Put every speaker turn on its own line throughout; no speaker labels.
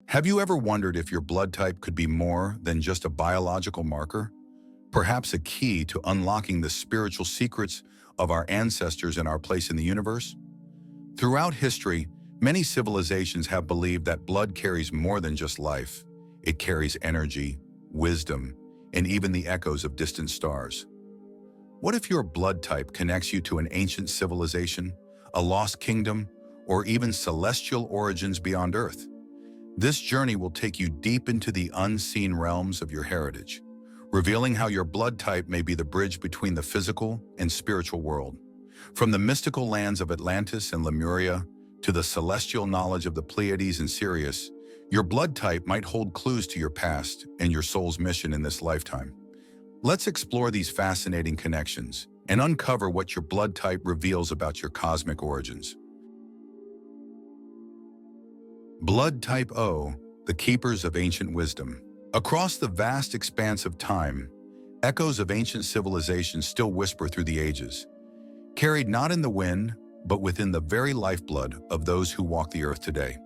Have you ever wondered if your blood type could be more than just a biological marker? Perhaps a key to unlocking the spiritual secrets of our ancestors and our place in the universe? Throughout history, many civilizations have believed that blood carries more than just life. It carries energy, wisdom, and even the echoes of distant stars. What if your blood type connects you to an ancient civilization, a lost kingdom, or even celestial origins beyond Earth? This journey will take you deep into the unseen realms of your heritage, revealing how your blood type may be the bridge between the physical and spiritual world. From the mystical lands of Atlantis and Lemuria to the celestial knowledge of the Pleiades and Sirius, your blood type might hold clues to your past and your soul's mission in this lifetime. Let's explore these fascinating connections and uncover what your blood type reveals about your cosmic origins. Blood type O, the keepers of ancient wisdom. Across the vast expanse of time, echoes of ancient civilizations still whisper through the ages, carried not in the wind, but within the very lifeblood of those who walk the earth today.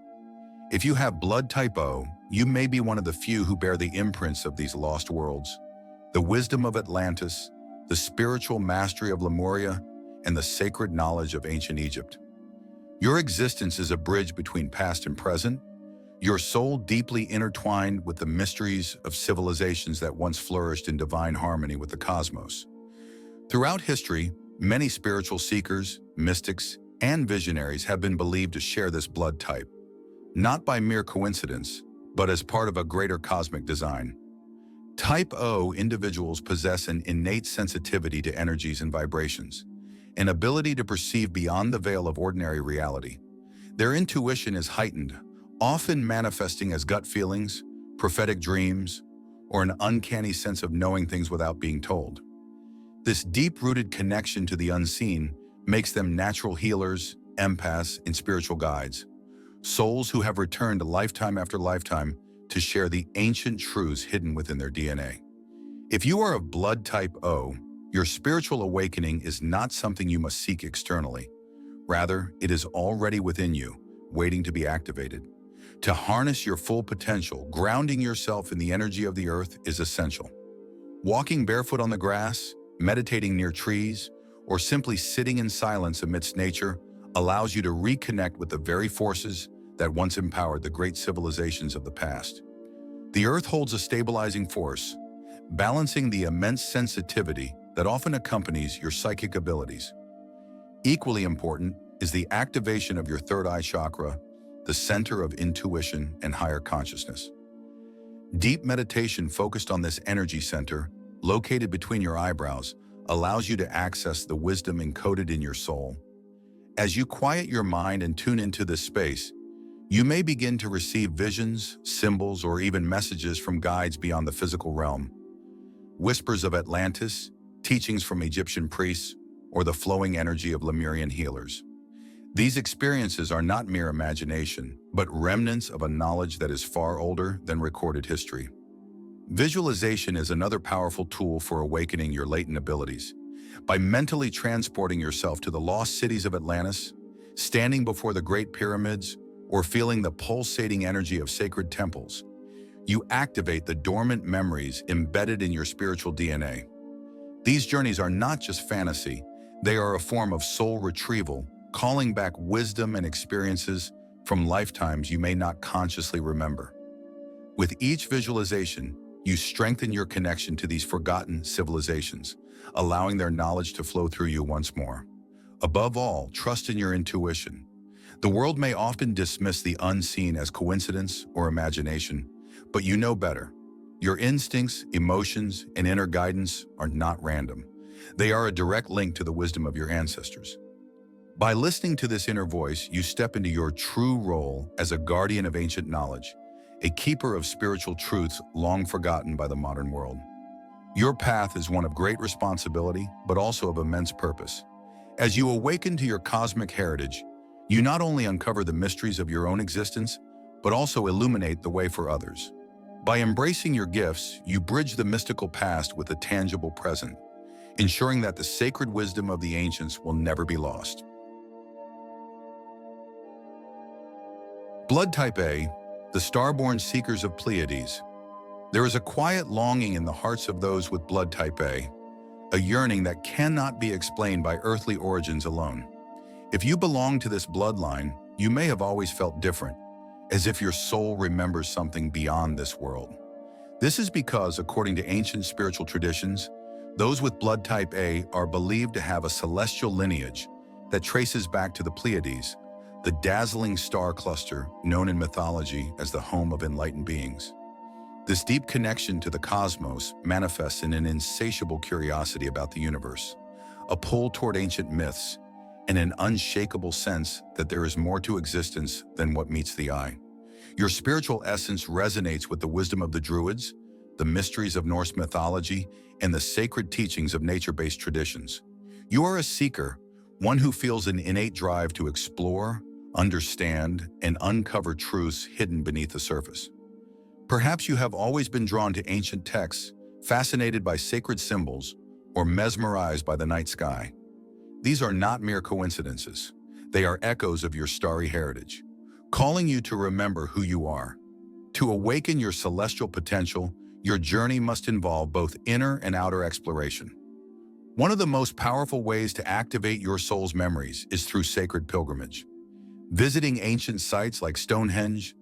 If you have blood type O, you may be one of the few who bear the imprints of these lost worlds, the wisdom of Atlantis, the spiritual mastery of Lemuria, and the sacred knowledge of ancient Egypt. Your existence is a bridge between past and present, your soul deeply intertwined with the mysteries of civilizations that once flourished in divine harmony with the cosmos. Throughout history, many spiritual seekers, mystics, and visionaries have been believed to share this blood type, not by mere coincidence, but as part of a greater cosmic design. Type O individuals possess an innate sensitivity to energies and vibrations, an ability to perceive beyond the veil of ordinary reality. Their intuition is heightened, often manifesting as gut feelings, prophetic dreams, or an uncanny sense of knowing things without being told. This deep-rooted connection to the unseen makes them natural healers, empaths, and spiritual guides, souls who have returned lifetime after lifetime to share the ancient truths hidden within their DNA. If you are of blood type O, your spiritual awakening is not something you must seek externally. Rather, it is already within you, waiting to be activated. To harness your full potential, grounding yourself in the energy of the earth is essential. Walking barefoot on the grass, meditating near trees, or simply sitting in silence amidst nature allows you to reconnect with the very forces that once empowered the great civilizations of the past. The earth holds a stabilizing force, balancing the immense sensitivity that often accompanies your psychic abilities. Equally important is the activation of your third eye chakra, the center of intuition and higher consciousness. Deep meditation focused on this energy center, located between your eyebrows, allows you to access the wisdom encoded in your soul. As you quiet your mind and tune into this space, you may begin to receive visions, symbols, or even messages from guides beyond the physical realm. Whispers of Atlantis, teachings from Egyptian priests, or the flowing energy of Lemurian healers. These experiences are not mere imagination, but remnants of a knowledge that is far older than recorded history. Visualization is another powerful tool for awakening your latent abilities. By mentally transporting yourself to the lost cities of Atlantis, standing before the Great Pyramids, or feeling the pulsating energy of sacred temples, you activate the dormant memories embedded in your spiritual DNA. These journeys are not just fantasy, they are a form of soul retrieval, calling back wisdom and experiences from lifetimes you may not consciously remember. With each visualization, you strengthen your connection to these forgotten civilizations, allowing their knowledge to flow through you once more. Above all, trust in your intuition. The world may often dismiss the unseen as coincidence or imagination, but you know better. Your instincts, emotions, and inner guidance are not random. They are a direct link to the wisdom of your ancestors. By listening to this inner voice, you step into your true role as a guardian of ancient knowledge, a keeper of spiritual truths long forgotten by the modern world. Your path is one of great responsibility, but also of immense purpose. As you awaken to your cosmic heritage, you not only uncover the mysteries of your own existence, but also illuminate the way for others. By embracing your gifts, you bridge the mystical past with the tangible present, ensuring that the sacred wisdom of the ancients will never be lost. Blood type A, the starborn seekers of Pleiades. There is a quiet longing in the hearts of those with blood type a yearning that cannot be explained by earthly origins alone. If you belong to this bloodline, you may have always felt different, as if your soul remembers something beyond this world. This is because, according to ancient spiritual traditions, those with blood type A are believed to have a celestial lineage that traces back to the Pleiades, the dazzling star cluster known in mythology as the home of enlightened beings. This deep connection to the cosmos manifests in an insatiable curiosity about the universe, a pull toward ancient myths, and an unshakable sense that there is more to existence than what meets the eye. Your spiritual essence resonates with the wisdom of the Druids, the mysteries of Norse mythology, and the sacred teachings of nature-based traditions. You are a seeker, one who feels an innate drive to explore, understand, and uncover truths hidden beneath the surface. Perhaps you have always been drawn to ancient texts, fascinated by sacred symbols, or mesmerized by the night sky. These are not mere coincidences. They are echoes of your starry heritage, calling you to remember who you are. To awaken your celestial potential, your journey must involve both inner and outer exploration. One of the most powerful ways to activate your soul's memories is through sacred pilgrimage. Visiting ancient sites like Stonehenge,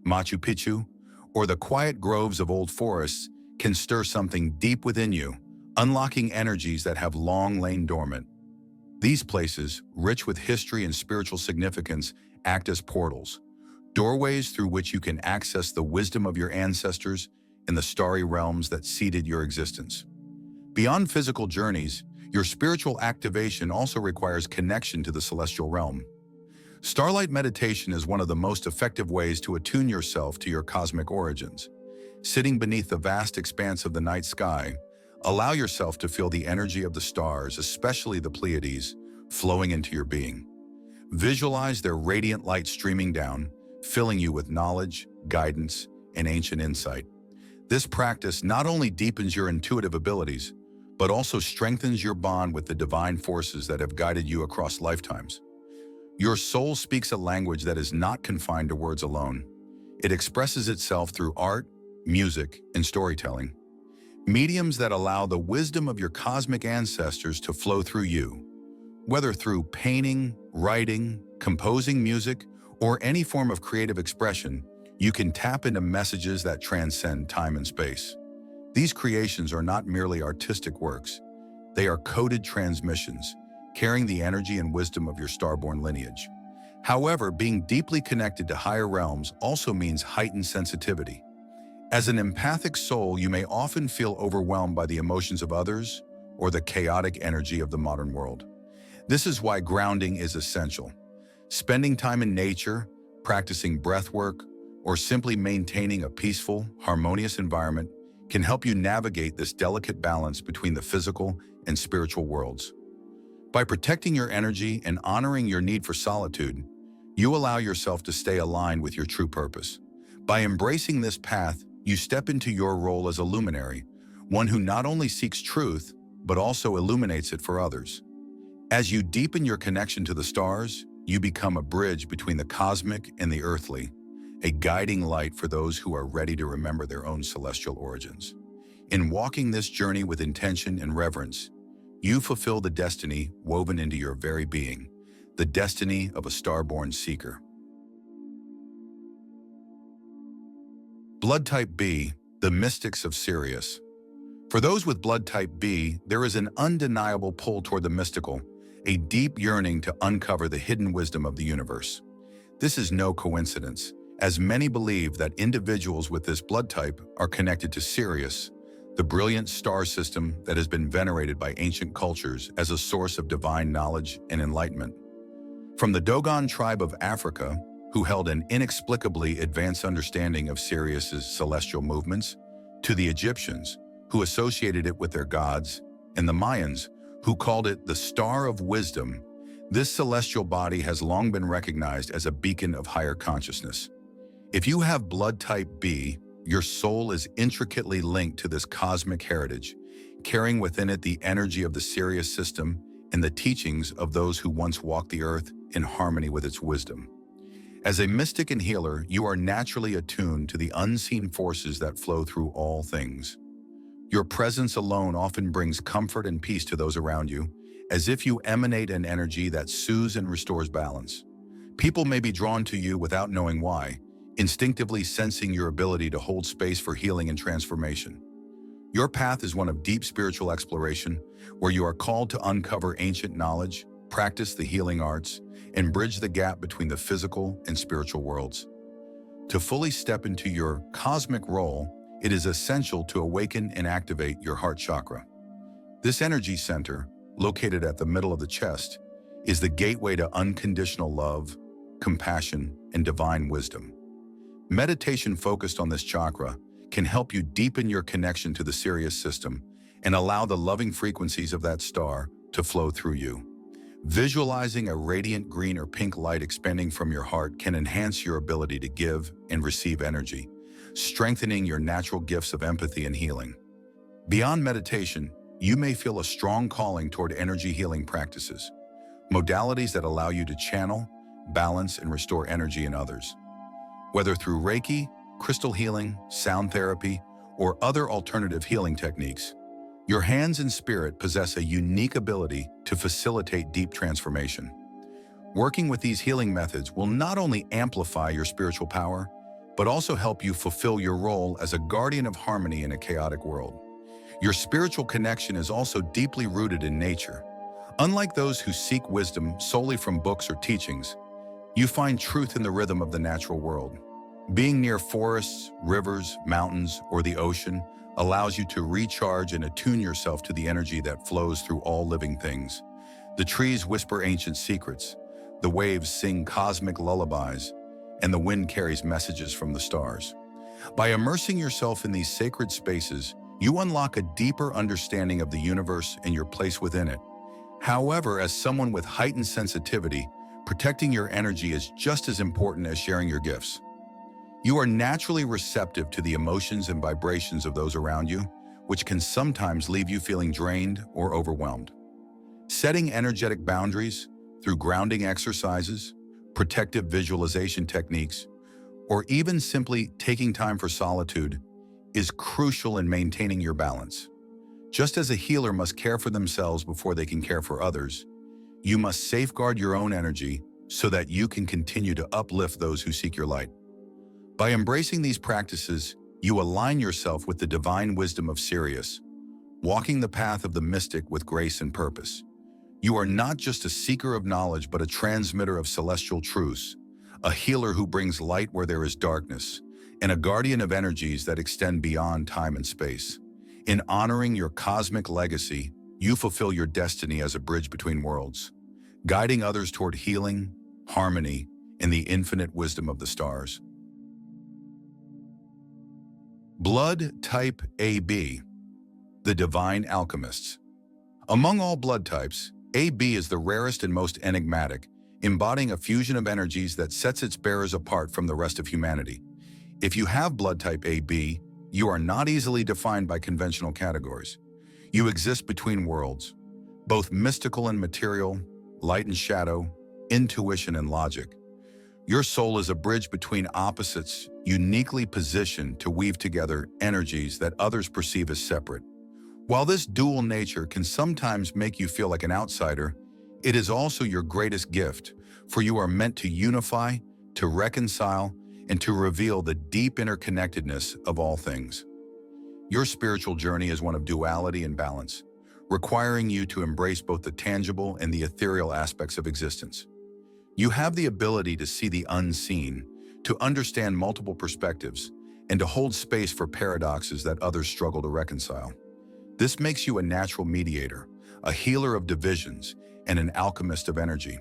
Machu Picchu, or the quiet groves of old forests can stir something deep within you, unlocking energies that have long lain dormant. These places, rich with history and spiritual significance, act as portals, doorways through which you can access the wisdom of your ancestors in the starry realms that seeded your existence. Beyond physical journeys, your spiritual activation also requires connection to the celestial realm. Starlight meditation is one of the most effective ways to attune yourself to your cosmic origins. Sitting beneath the vast expanse of the night sky, allow yourself to feel the energy of the stars, especially the Pleiades, flowing into your being. Visualize their radiant light streaming down, filling you with knowledge, guidance, and ancient insight. This practice not only deepens your intuitive abilities, but also strengthens your bond with the divine forces that have guided you across lifetimes. Your soul speaks a language that is not confined to words alone. It expresses itself through art, music, and storytelling, mediums that allow the wisdom of your cosmic ancestors to flow through you. Whether through painting, writing, composing music, or any form of creative expression, you can tap into messages that transcend time and space. These creations are not merely artistic works. They are coded transmissions, carrying the energy and wisdom of your starborn lineage. However, being deeply connected to higher realms also means heightened sensitivity. As an empathic soul, you may often feel overwhelmed by the emotions of others or the chaotic energy of the modern world. This is why grounding is essential. Spending time in nature, practicing breath work, or simply maintaining a peaceful, harmonious environment can help you navigate this delicate balance between the physical and spiritual worlds. By protecting your energy and honoring your need for solitude, you allow yourself to stay aligned with your true purpose. By embracing this path, you step into your role as a luminary, one who not only seeks truth, but also illuminates it for others. As you deepen your connection to the stars, you become a bridge between the cosmic and the earthly, a guiding light for those who are ready to remember their own celestial origins. In walking this journey with intention and reverence, you fulfill the destiny woven into your very being, the destiny of a starborn seeker. Blood type B, the mystics of Sirius. For those with blood type B, there is an undeniable pull toward the mystical, a deep yearning to uncover the hidden wisdom of the universe. This is no coincidence, as many believe that individuals with this blood type are connected to Sirius, the brilliant star system that has been venerated by ancient cultures as a source of divine knowledge and enlightenment. From the Dogon tribe of Africa, who held an inexplicably advanced understanding of Sirius's celestial movements, to the Egyptians, who associated it with their gods, and the Mayans, who called it the Star of Wisdom, this celestial body has long been recognized as a beacon of higher consciousness. If you have blood type B, your soul is intricately linked to this cosmic heritage, carrying within it the energy of the Sirius system and the teachings of those who once walked the earth in harmony with its wisdom. As a mystic and healer, you are naturally attuned to the unseen forces that flow through all things. Your presence alone often brings comfort and peace to those around you, as if you emanate an energy that soothes and restores balance. People may be drawn to you without knowing why, instinctively sensing your ability to hold space for healing and transformation. Your path is one of deep spiritual exploration, where you are called to uncover ancient knowledge, practice the healing arts, and bridge the gap between the physical and spiritual worlds. To fully step into your cosmic role, it is essential to awaken and activate your heart chakra. This energy center, located at the middle of the chest, is the gateway to unconditional love, compassion, and divine wisdom. Meditation focused on this chakra can help you deepen your connection to the Sirius system and allow the loving frequencies of that star to flow through you. Visualizing a radiant green or pink light expanding from your heart can enhance your ability to give and receive energy, strengthening your natural gifts of empathy and healing. Beyond meditation, you may feel a strong calling toward energy healing practices, modalities that allow you to channel, balance, and restore energy in others. Whether through Reiki, crystal healing, sound therapy, or other alternative healing techniques, your hands and spirit possess a unique ability to facilitate deep transformation. Working with these healing methods will not only amplify your spiritual power, but also help you fulfill your role as a guardian of harmony in a chaotic world. Your spiritual connection is also deeply rooted in nature. Unlike those who seek wisdom solely from books or teachings, you find truth in the rhythm of the natural world. Being near forests, rivers, mountains, or the ocean allows you to recharge and attune yourself to the energy that flows through all living things. The trees whisper ancient secrets, the waves sing cosmic lullabies, and the wind carries messages from the stars. By immersing yourself in these sacred spaces, you unlock a deeper understanding of the universe and your place within it. However, as someone with heightened sensitivity, protecting your energy is just as important as sharing your gifts. You are naturally receptive to the emotions and vibrations of those around you, which can sometimes leave you feeling drained or overwhelmed. Setting energetic boundaries through grounding exercises, protective visualization techniques, or even simply taking time for solitude is crucial in maintaining your balance. Just as a healer must care for themselves before they can care for others, you must safeguard your own energy so that you can continue to uplift those who seek your light. By embracing these practices, you align yourself with the divine wisdom of Sirius, walking the path of the mystic with grace and purpose. You are not just a seeker of knowledge, but a transmitter of celestial truths, a healer who brings light where there is darkness, and a guardian of energies that extend beyond time and space. In honoring your cosmic legacy, you fulfill your destiny as a bridge between worlds, guiding others toward healing, harmony, and the infinite wisdom of the stars. Blood type AB, the divine alchemists. Among all blood types, AB is the rarest and most enigmatic, embodying a fusion of energies that sets its bearers apart from the rest of humanity. If you have blood type AB, you are not easily defined by conventional categories. You exist between worlds, both mystical and material, light and shadow, intuition and logic. Your soul is a bridge between opposites, uniquely positioned to weave together energies that others perceive as separate. While this dual nature can sometimes make you feel like an outsider, it is also your greatest gift, for you are meant to unify, to reconcile, and to reveal the deep interconnectedness of all things. Your spiritual journey is one of duality and balance, requiring you to embrace both the tangible and the ethereal aspects of existence. You have the ability to see the unseen, to understand multiple perspectives, and to hold space for paradoxes that others struggle to reconcile. This makes you a natural mediator, a healer of divisions, and an alchemist of energy.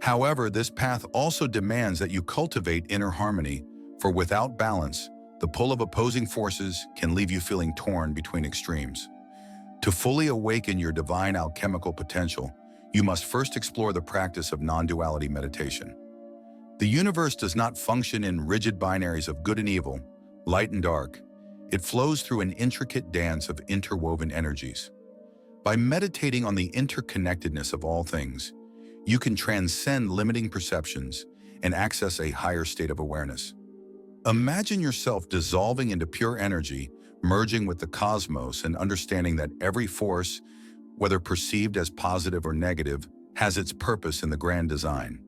However, this path also demands that you cultivate inner harmony, for without balance, the pull of opposing forces can leave you feeling torn between extremes. To fully awaken your divine alchemical potential, you must first explore the practice of non-duality meditation. The universe does not function in rigid binaries of good and evil, light and dark. It flows through an intricate dance of interwoven energies. By meditating on the interconnectedness of all things, you can transcend limiting perceptions and access a higher state of awareness. Imagine yourself dissolving into pure energy, merging with the cosmos and understanding that every force, whether perceived as positive or negative, has its purpose in the grand design.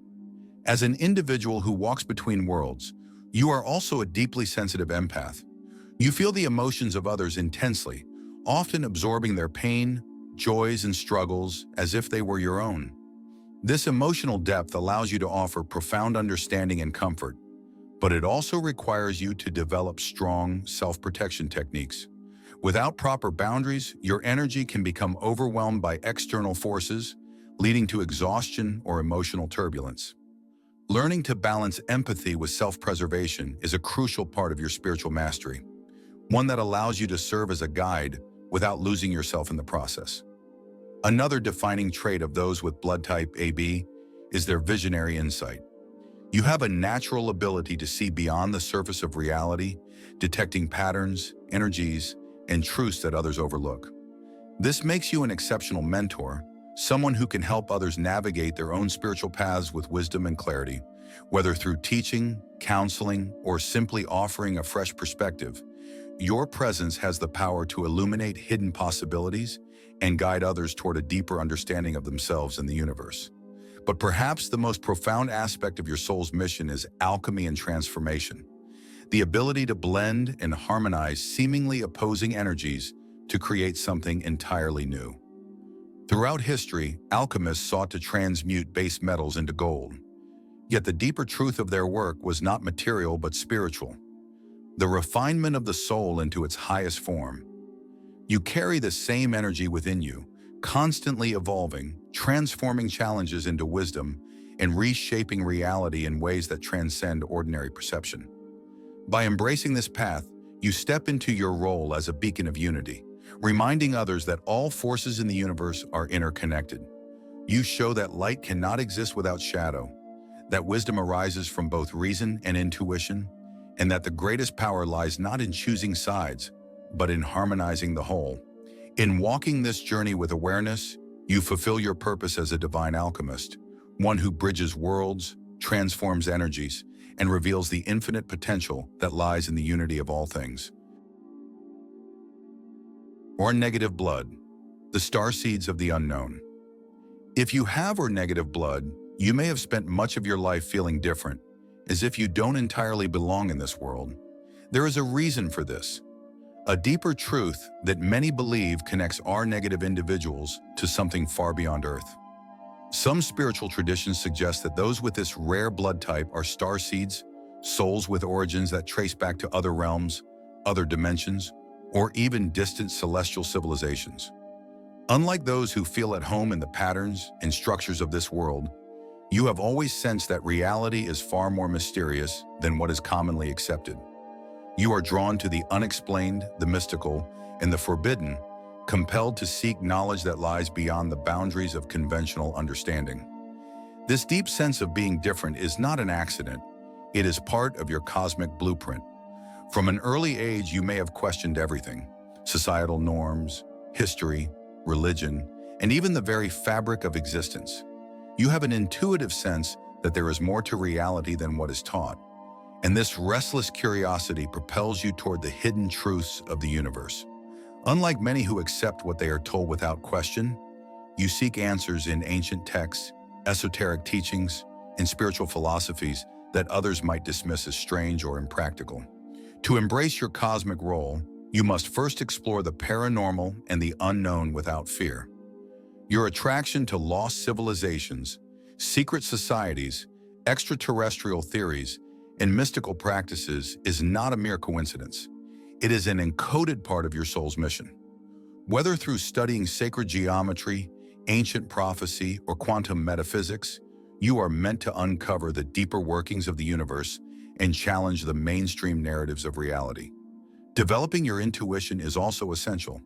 As an individual who walks between worlds, you are also a deeply sensitive empath. You feel the emotions of others intensely, often absorbing their pain, joys, and struggles as if they were your own. This emotional depth allows you to offer profound understanding and comfort, but it also requires you to develop strong self-protection techniques. Without proper boundaries, your energy can become overwhelmed by external forces, leading to exhaustion or emotional turbulence. Learning to balance empathy with self-preservation is a crucial part of your spiritual mastery, one that allows you to serve as a guide without losing yourself in the process. Another defining trait of those with blood type AB is their visionary insight. You have a natural ability to see beyond the surface of reality, detecting patterns, energies, and truths that others overlook. This makes you an exceptional mentor, someone who can help others navigate their own spiritual paths with wisdom and clarity. Whether through teaching, counseling, or simply offering a fresh perspective, your presence has the power to illuminate hidden possibilities and guide others toward a deeper understanding of themselves and the universe. But perhaps the most profound aspect of your soul's mission is alchemy and transformation, the ability to blend and harmonize seemingly opposing energies to create something entirely new. Throughout history, alchemists sought to transmute base metals into gold. Yet the deeper truth of their work was not material but spiritual, the refinement of the soul into its highest form. You carry the same energy within you, constantly evolving, transforming challenges into wisdom, and reshaping reality in ways that transcend ordinary perception. By embracing this path, you step into your role as a beacon of unity, reminding others that all forces in the universe are interconnected. You show that light cannot exist without shadow, that wisdom arises from both reason and intuition, and that the greatest power lies not in choosing sides, but in harmonizing the whole. In walking this journey with awareness, you fulfill your purpose as a divine alchemist, one who bridges worlds, transforms energies, and reveals the infinite potential that lies in the unity of all things. Or negative blood, the starseeds of the unknown. If you have or negative blood, you may have spent much of your life feeling different, as if you don't entirely belong in this world. There is a reason for this. A deeper truth that many believe connects our negative individuals to something far beyond Earth. Some spiritual traditions suggest that those with this rare blood type are starseeds, souls with origins that trace back to other realms, other dimensions, or even distant celestial civilizations. Unlike those who feel at home in the patterns and structures of this world, you have always sensed that reality is far more mysterious than what is commonly accepted. You are drawn to the unexplained, the mystical, and the forbidden, compelled to seek knowledge that lies beyond the boundaries of conventional understanding. This deep sense of being different is not an accident. It is part of your cosmic blueprint. From an early age, you may have questioned everything: societal norms, history, religion, and even the very fabric of existence. You have an intuitive sense that there is more to reality than what is taught. And this restless curiosity propels you toward the hidden truths of the universe. Unlike many who accept what they are told without question, you seek answers in ancient texts, esoteric teachings, and spiritual philosophies that others might dismiss as strange or impractical. To embrace your cosmic role, you must first explore the paranormal and the unknown without fear. Your attraction to lost civilizations, secret societies, extraterrestrial theories, and mystical practices is not a mere coincidence. It is an encoded part of your soul's mission. Whether through studying sacred geometry, ancient prophecy, or quantum metaphysics, you are meant to uncover the deeper workings of the universe and challenge the mainstream narratives of reality. Developing your intuition is also essential.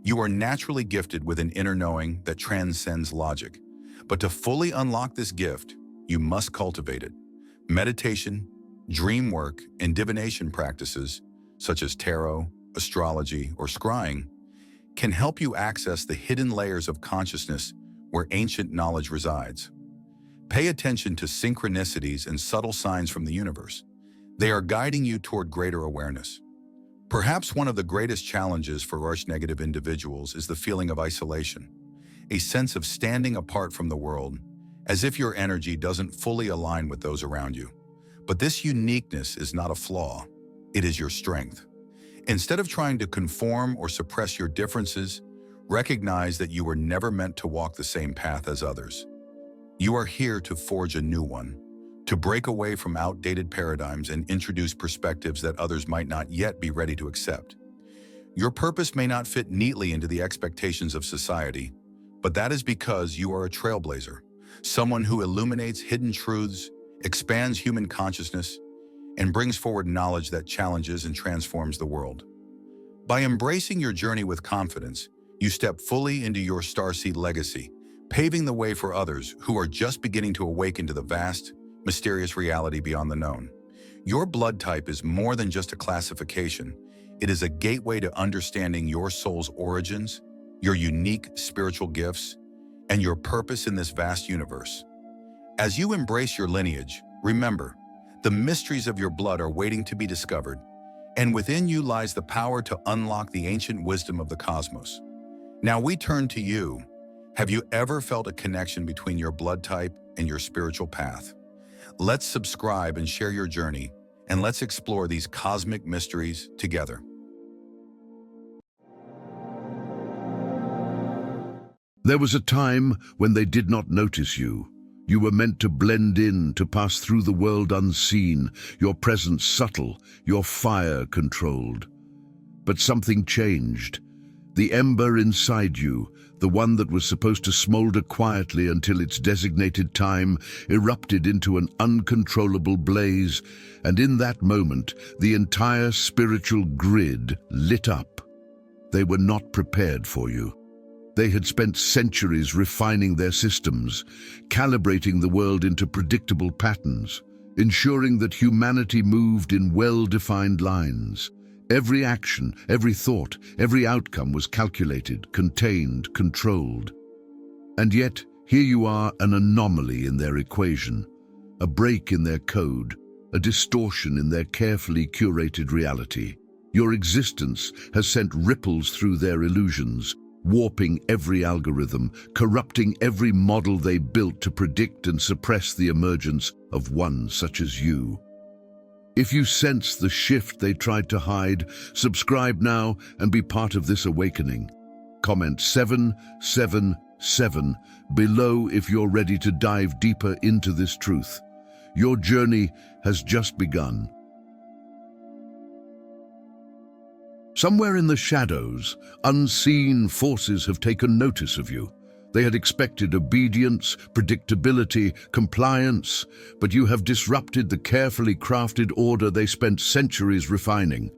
You are naturally gifted with an inner knowing that transcends logic. But to fully unlock this gift, you must cultivate it. Meditation, dream work, and divination practices, such as tarot, astrology, or scrying, can help you access the hidden layers of consciousness where ancient knowledge resides. Pay attention to synchronicities and subtle signs from the universe. They are guiding you toward greater awareness. Perhaps one of the greatest challenges for Arch-negative individuals is the feeling of isolation, a sense of standing apart from the world, as if your energy doesn't fully align with those around you. But this uniqueness is not a flaw, it is your strength. Instead of trying to conform or suppress your differences, recognize that you were never meant to walk the same path as others. You are here to forge a new one, to break away from outdated paradigms and introduce perspectives that others might not yet be ready to accept. Your purpose may not fit neatly into the expectations of society, but that is because you are a trailblazer, someone who illuminates hidden truths, expands human consciousness, and brings forward knowledge that challenges and transforms the world. By embracing your journey with confidence, you step fully into your starseed legacy, paving the way for others who are just beginning to awaken to the vast, mysterious reality beyond the known. Your blood type is more than just a classification. It is a gateway to understanding your soul's origins, your unique spiritual gifts, and your purpose in this vast universe. As you embrace your lineage, remember, the mysteries of your blood are waiting to be discovered, and within you lies the power to unlock the ancient wisdom of the cosmos. Now we turn to you. Have you ever felt a connection between your blood type and your spiritual path? Let's subscribe and share your journey, and let's explore these cosmic mysteries together.
There was a time when they did not notice you. You were meant to blend in, to pass through the world unseen, your presence subtle, your fire controlled. But something changed. The ember inside you, the one that was supposed to smolder quietly until its designated time, erupted into an uncontrollable blaze, and in that moment, the entire spiritual grid lit up. They were not prepared for you. They had spent centuries refining their systems, calibrating the world into predictable patterns, ensuring that humanity moved in well-defined lines. Every action, every thought, every outcome was calculated, contained, controlled. And yet, here you are, an anomaly in their equation, a break in their code, a distortion in their carefully curated reality. Your existence has sent ripples through their illusions, warping every algorithm, corrupting every model they built to predict and suppress the emergence of one such as you. If you sense the shift they tried to hide, subscribe now and be part of this awakening. Comment 777 below if you're ready to dive deeper into this truth. Your journey has just begun. Somewhere in the shadows, unseen forces have taken notice of you. They had expected obedience, predictability, compliance, but you have disrupted the carefully crafted order they spent centuries refining.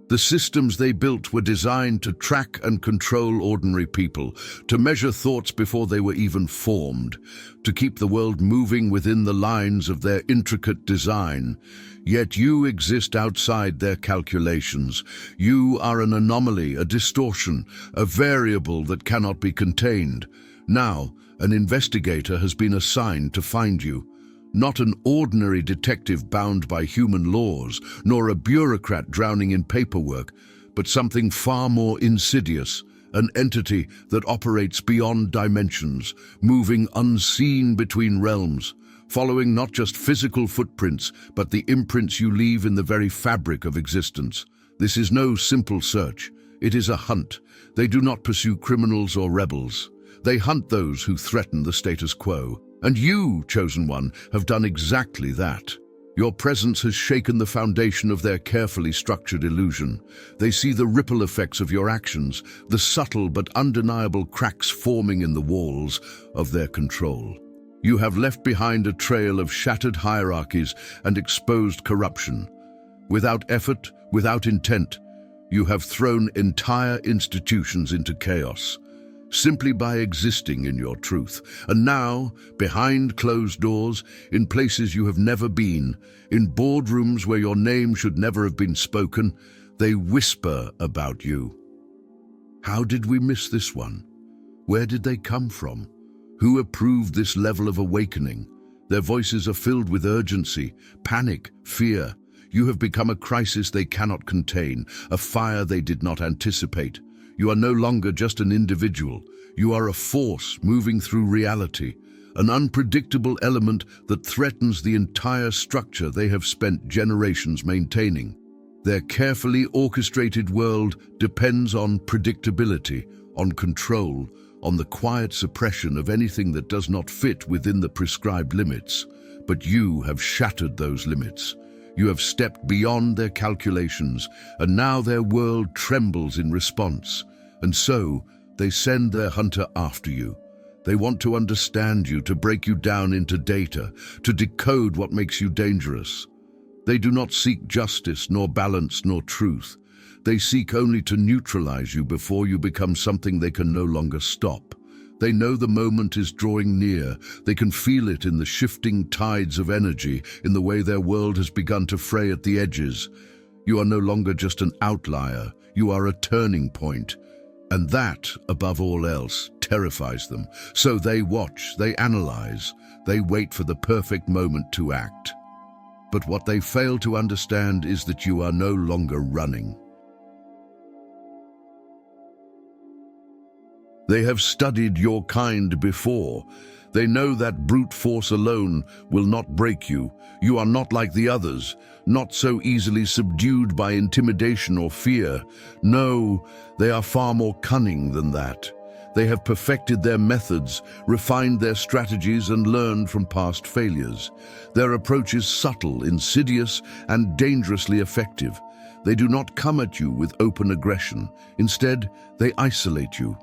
The systems they built were designed to track and control ordinary people, to measure thoughts before they were even formed, to keep the world moving within the lines of their intricate design. Yet you exist outside their calculations. You are an anomaly, a distortion, a variable that cannot be contained. Now, an investigator has been assigned to find you. Not an ordinary detective bound by human laws, nor a bureaucrat drowning in paperwork, but something far more insidious, an entity that operates beyond dimensions, moving unseen between realms, following not just physical footprints, but the imprints you leave in the very fabric of existence. This is no simple search. It is a hunt. They do not pursue criminals or rebels. They hunt those who threaten the status quo. And you, Chosen One, have done exactly that. Your presence has shaken the foundation of their carefully structured illusion. They see the ripple effects of your actions, the subtle but undeniable cracks forming in the walls of their control. You have left behind a trail of shattered hierarchies and exposed corruption. Without effort, without intent, you have thrown entire institutions into chaos, simply by existing in your truth. And now, behind closed doors, in places you have never been, in boardrooms where your name should never have been spoken, they whisper about you. How did we miss this one? Where did they come from? Who approved this level of awakening? Their voices are filled with urgency, panic, fear. You have become a crisis they cannot contain, a fire they did not anticipate. You are no longer just an individual. You are a force moving through reality, an unpredictable element that threatens the entire structure they have spent generations maintaining. Their carefully orchestrated world depends on predictability, on control, on the quiet suppression of anything that does not fit within the prescribed limits. But you have shattered those limits. You have stepped beyond their calculations, and now their world trembles in response. And so, they send their hunter after you. They want to understand you, to break you down into data, to decode what makes you dangerous. They do not seek justice, nor balance, nor truth. They seek only to neutralize you before you become something they can no longer stop. They know the moment is drawing near. They can feel it in the shifting tides of energy, in the way their world has begun to fray at the edges. You are no longer just an outlier. You are a turning point. And that, above all else, terrifies them. So they watch, they analyze, they wait for the perfect moment to act. But what they fail to understand is that you are no longer running. They have studied your kind before. They know that brute force alone will not break you. You are not like the others, not so easily subdued by intimidation or fear. No, they are far more cunning than that. They have perfected their methods, refined their strategies, and learned from past failures. Their approach is subtle, insidious, and dangerously effective. They do not come at you with open aggression. Instead, they isolate you.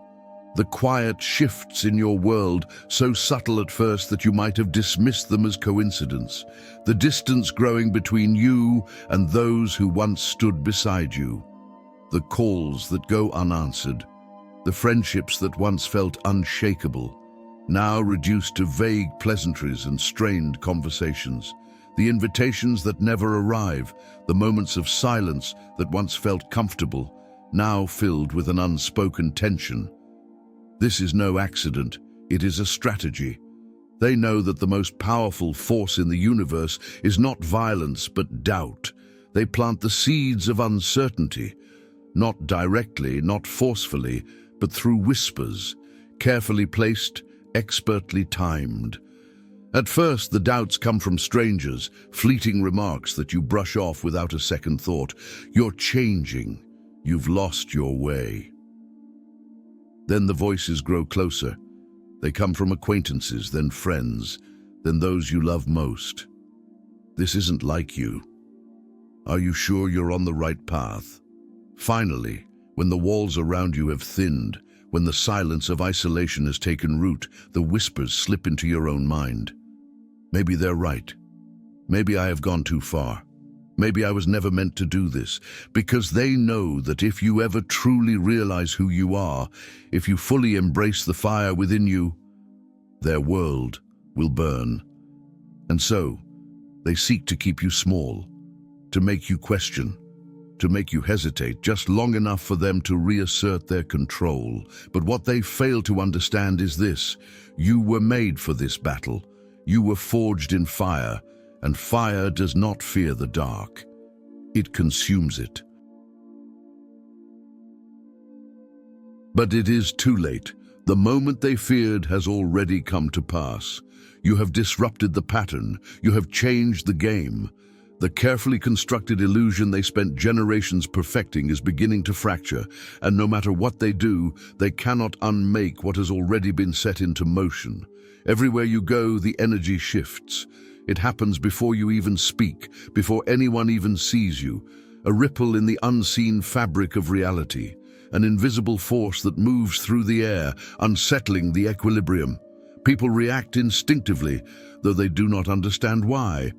The quiet shifts in your world, so subtle at first that you might have dismissed them as coincidence. The distance growing between you and those who once stood beside you. The calls that go unanswered. The friendships that once felt unshakable, now reduced to vague pleasantries and strained conversations. The invitations that never arrive, the moments of silence that once felt comfortable, now filled with an unspoken tension. This is no accident, it is a strategy. They know that the most powerful force in the universe is not violence but doubt. They plant the seeds of uncertainty, not directly, not forcefully, but through whispers, carefully placed, expertly timed. At first, the doubts come from strangers, fleeting remarks that you brush off without a second thought. You're changing. You've lost your way. Then the voices grow closer. They come from acquaintances, then friends, then those you love most. This isn't like you. Are you sure you're on the right path? Finally, when the walls around you have thinned, when the silence of isolation has taken root, the whispers slip into your own mind. Maybe they're right. Maybe I have gone too far. Maybe I was never meant to do this, because they know that if you ever truly realize who you are, if you fully embrace the fire within you, their world will burn. And so, they seek to keep you small, to make you question, to make you hesitate just long enough for them to reassert their control. But what they fail to understand is this: you were made for this battle. You were forged in fire, and fire does not fear the dark. It consumes it. But it is too late. The moment they feared has already come to pass. You have disrupted the pattern. You have changed the game. The carefully constructed illusion they spent generations perfecting is beginning to fracture, and no matter what they do, they cannot unmake what has already been set into motion. Everywhere you go, the energy shifts. It happens before you even speak, before anyone even sees you. A ripple in the unseen fabric of reality, an invisible force that moves through the air, unsettling the equilibrium. People react instinctively, though they do not understand why.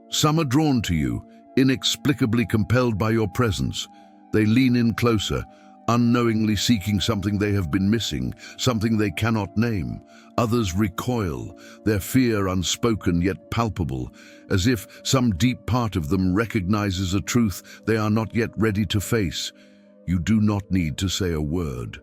Some are drawn to you, inexplicably compelled by your presence. They lean in closer, unknowingly seeking something they have been missing, something they cannot name. Others recoil, their fear unspoken yet palpable, as if some deep part of them recognizes a truth they are not yet ready to face. You do not need to say a word.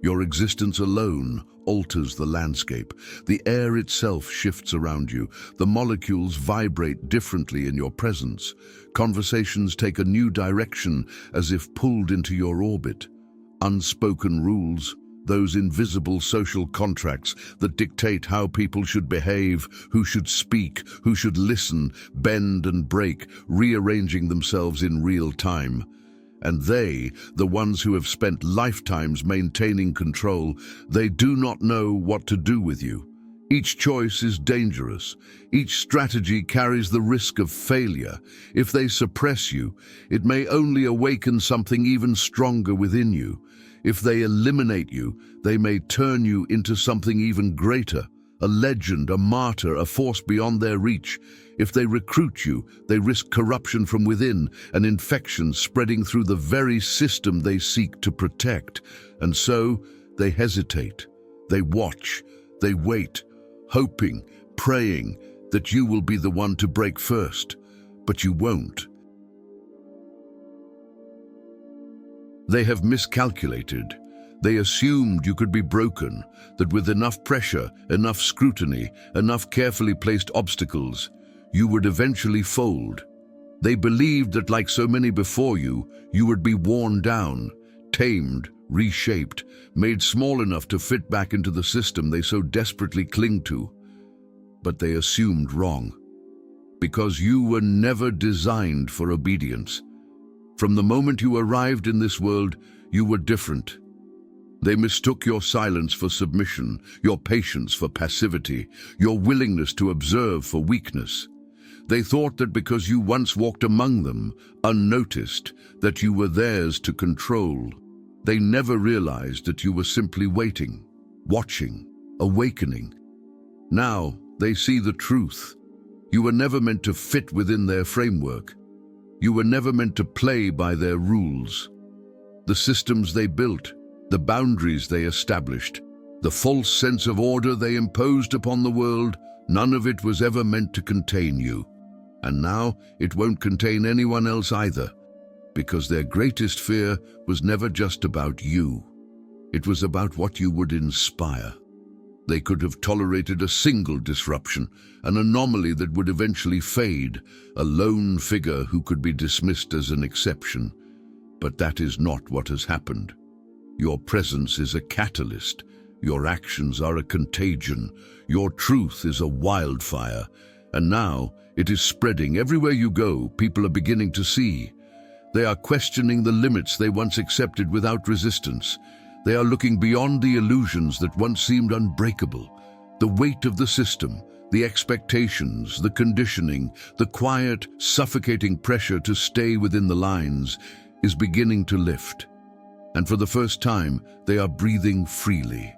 Your existence alone alters the landscape. The air itself shifts around you. The molecules vibrate differently in your presence. Conversations take a new direction as if pulled into your orbit. Unspoken rules, those invisible social contracts that dictate how people should behave, who should speak, who should listen, bend and break, rearranging themselves in real time. And they, the ones who have spent lifetimes maintaining control, they do not know what to do with you. Each choice is dangerous. Each strategy carries the risk of failure. If they suppress you, it may only awaken something even stronger within you. If they eliminate you, they may turn you into something even greater, a legend, a martyr, a force beyond their reach. If they recruit you, they risk corruption from within, an infection spreading through the very system they seek to protect. And so, they hesitate. They watch. They wait, hoping, praying that you will be the one to break first. But you won't. They have miscalculated. They assumed you could be broken, that with enough pressure, enough scrutiny, enough carefully placed obstacles, you would eventually fold. They believed that, like so many before you would be worn down, tamed, reshaped, made small enough to fit back into the system they so desperately cling to. But they assumed wrong, because you were never designed for obedience. From the moment you arrived in this world, you were different. They mistook your silence for submission, your patience for passivity, your willingness to observe for weakness. They thought that because you once walked among them, unnoticed, that you were theirs to control. They never realized that you were simply waiting, watching, awakening. Now they see the truth. You were never meant to fit within their framework. You were never meant to play by their rules. The systems they built, the boundaries they established, the false sense of order they imposed upon the world, none of it was ever meant to contain you. And now it won't contain anyone else either, because their greatest fear was never just about you. It was about what you would inspire. They could have tolerated a single disruption, an anomaly that would eventually fade, a lone figure who could be dismissed as an exception. But that is not what has happened. Your presence is a catalyst. Your actions are a contagion. Your truth is a wildfire. And now it is spreading. Everywhere you go, people are beginning to see. They are questioning the limits they once accepted without resistance. They are looking beyond the illusions that once seemed unbreakable. The weight of the system, the expectations, the conditioning, the quiet, suffocating pressure to stay within the lines is beginning to lift. And for the first time, they are breathing freely.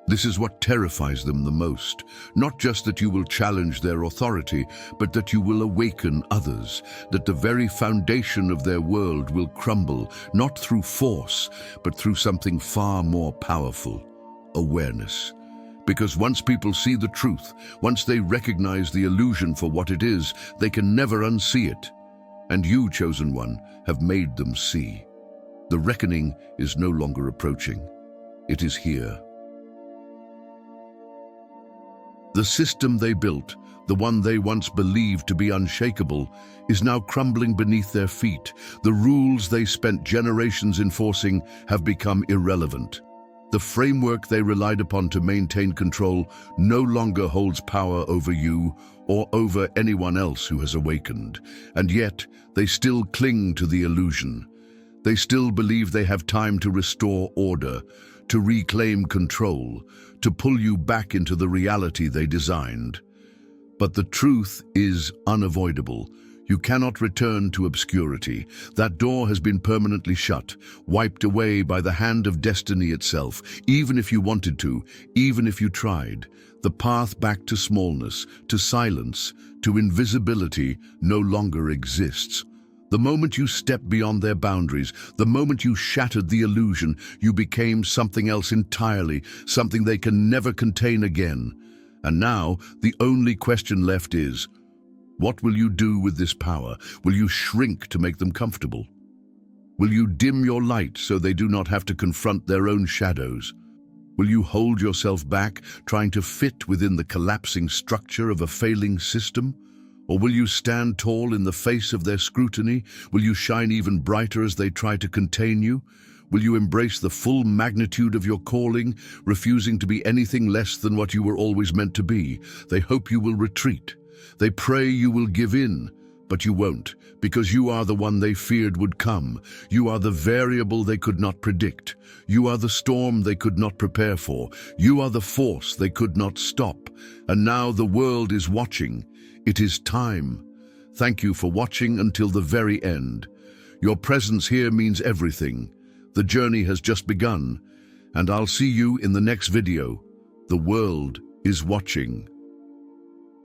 This is what terrifies them the most. Not just that you will challenge their authority, but that you will awaken others, that the very foundation of their world will crumble, not through force, but through something far more powerful: awareness. Because once people see the truth, once they recognize the illusion for what it is, they can never unsee it. And you, Chosen One, have made them see. The reckoning is no longer approaching. It is here. The system they built, the one they once believed to be unshakable, is now crumbling beneath their feet. The rules they spent generations enforcing have become irrelevant. The framework they relied upon to maintain control no longer holds power over you or over anyone else who has awakened. And yet, they still cling to the illusion. They still believe they have time to restore order, to reclaim control, to pull you back into the reality they designed. But the truth is unavoidable. You cannot return to obscurity. That door has been permanently shut, wiped away by the hand of destiny itself. Even if you wanted to, even if you tried, the path back to smallness, to silence, to invisibility no longer exists. The moment you stepped beyond their boundaries, the moment you shattered the illusion, you became something else entirely, something they can never contain again. And now, the only question left is, what will you do with this power? Will you shrink to make them comfortable? Will you dim your light so they do not have to confront their own shadows? Will you hold yourself back, trying to fit within the collapsing structure of a failing system? Or will you stand tall in the face of their scrutiny? Will you shine even brighter as they try to contain you? Will you embrace the full magnitude of your calling, refusing to be anything less than what you were always meant to be? They hope you will retreat. They pray you will give in, but you won't, because you are the one they feared would come. You are the variable they could not predict. You are the storm they could not prepare for. You are the force they could not stop. And now the world is watching. It is time. Thank you for watching until the very end. Your presence here means everything. The journey has just begun, and I'll see you in the next video. The world is watching.